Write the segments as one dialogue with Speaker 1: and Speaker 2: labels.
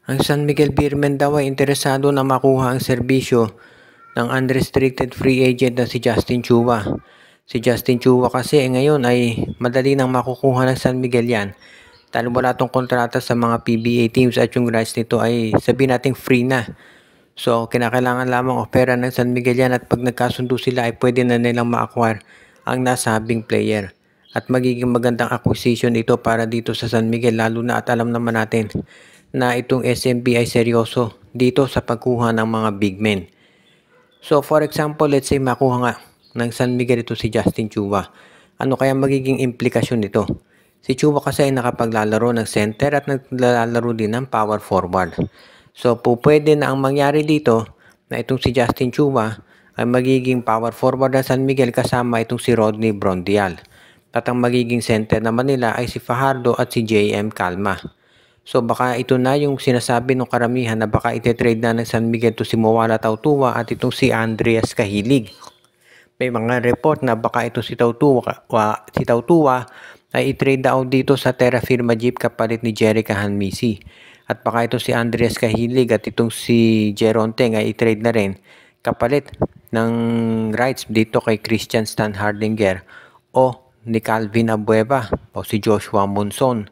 Speaker 1: Ang San Miguel Beermen daw ay interesado na makuha ang serbisyo ng unrestricted free agent na si Justin Chua. Si Justin Chua kasi ngayon ay madali nang makukuha ng San Miguel yan. Dahil wala tong kontrata sa mga PBA teams at yung rights nito ay sabihin nating free na. So kinakailangan lamang opera ng San Miguel yan at pag nagkasundo sila ay pwede na nilang ma-acquire ang nasabing player. At magiging magandang acquisition ito para dito sa San Miguel, lalo na at alam naman natin na itong SMB ay seryoso dito sa pagkuha ng mga big men. So for example, let's say makuha nga ng San Miguel ito si Justin Chua. Ano kaya magiging implikasyon nito? Si Chua kasi ay nakapaglalaro ng center at naglalaro din ng power forward. So pwede na ang mangyari dito na itong si Justin Chua ay magiging power forward ng San Miguel kasama itong si Rodney Brondial. At ang magiging center naman nila ay si Fajardo at si JM Calma. So baka ito na yung sinasabi ng karamihan na baka ite-trade na ng San Miguel to si Mawala Tautua at itong si Andreas Cahilig. May mga report na baka ito si Tautua ay i-trade daw dito sa Terra Firma Jeep kapalit ni Jerica Hanmisi. At baka ito si Andreas Cahilig at itong si Jeron Teng ay i-trade na rin kapalit ng rights dito kay Christian Stan Hardinger o ni Calvin Abueva o si Joshua Monson.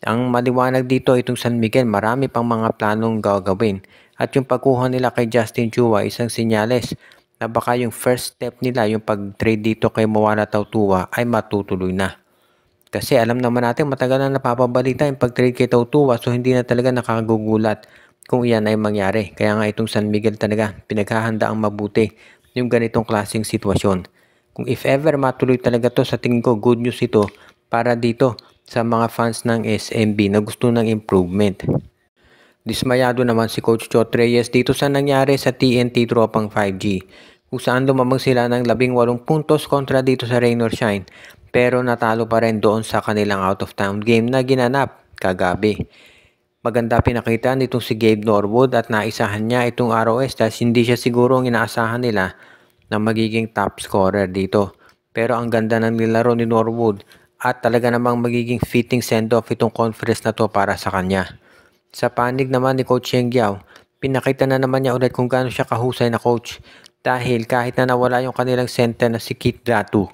Speaker 1: Ang maliwanag dito itong San Miguel, marami pang mga planong gagawin. At yung pagkuha nila kay Justin Chua, isang senyales na baka yung first step nila, yung pag-trade dito kay Mawala Tautua ay matutuloy na. Kasi alam naman natin matagal na napapabalita yung pag-trade kay Tautua, so hindi na talaga nakakagugulat kung iyan ay mangyari. Kaya nga itong San Miguel talaga pinaghahanda ang mabuti yung ganitong klaseng sitwasyon. Kung if ever matuloy talaga to, sa tingin ko good news ito para dito sa mga fans ng SMB na gusto ng improvement. Dismayado naman si Coach Chot Reyes dito sa nangyari sa TNT Tropang 5G, kung saan lumamang sila ng 18 puntos kontra dito sa Rain or Shine, pero natalo pa rin doon sa kanilang out of town game na ginanap kagabi. Maganda pinakita nitong si Gabe Norwood at naisahan niya itong ROS dahil hindi siya siguro ang inaasahan nila na magiging top scorer dito. Pero ang ganda ng nilaro ni Norwood at talaga namang magiging fitting send-off itong conference na to para sa kanya. Sa panig naman ni Coach Cheng Yao, pinakita na naman niya ulit kung gaano siya kahusay na coach. Dahil kahit na nawala yung kanilang center na si Kit Datu,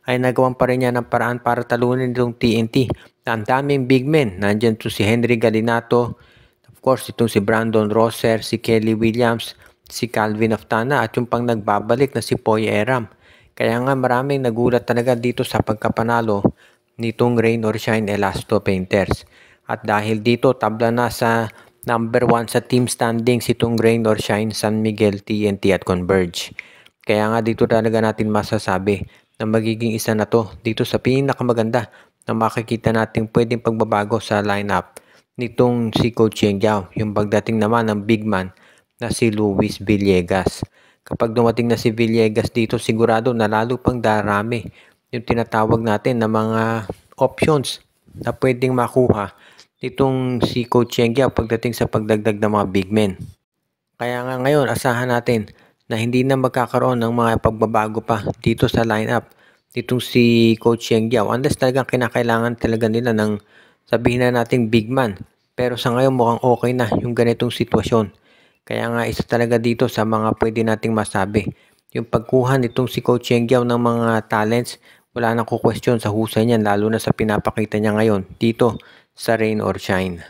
Speaker 1: ay nagawan pa rin niya ng paraan para talunin itong TNT. Ang daming big men, nandyan to si Henry Galinato, of course itong si Brandon Rosser, si Kelly Williams, si Calvin Aftana at yung pang nagbabalik na si Poy Eram. Kaya nga maraming nagulat talaga dito sa pagkapanalo nitong Rain or Shine Elasto Painters. At dahil dito tabla na sa number 1 sa team standings itong Rain or Shine, San Miguel, TNT at Converge. Kaya nga dito talaga natin masasabi na magiging isa na to dito sa pinakamaganda na makikita natin pwedeng pagbabago sa lineup nitong si Coach Cheng Yao, yung pagdating naman ng big man na si Luis Villegas. Kapag dumating na si Villegas dito, sigurado na lalo pang darami yung tinatawag natin na mga options na pwedeng makuha nitong si Coach Cheng Yao pagdating sa pagdagdag ng mga big men. Kaya nga ngayon, asahan natin na hindi na magkakaroon ng mga pagbabago pa dito sa lineup nitong si Coach Cheng Yao. Unless talagang kinakailangan talaga nila ng sabihin na nating big man. Pero sa ngayon mukhang okay na yung ganitong sitwasyon. Kaya nga isa talaga dito sa mga pwede nating masabi. Yung pagkuha nitong si Coach Cheng Yao ng mga talents, wala nang kukwestiyon sa husay niyan lalo na sa pinapakita niya ngayon dito sa Rain or Shine.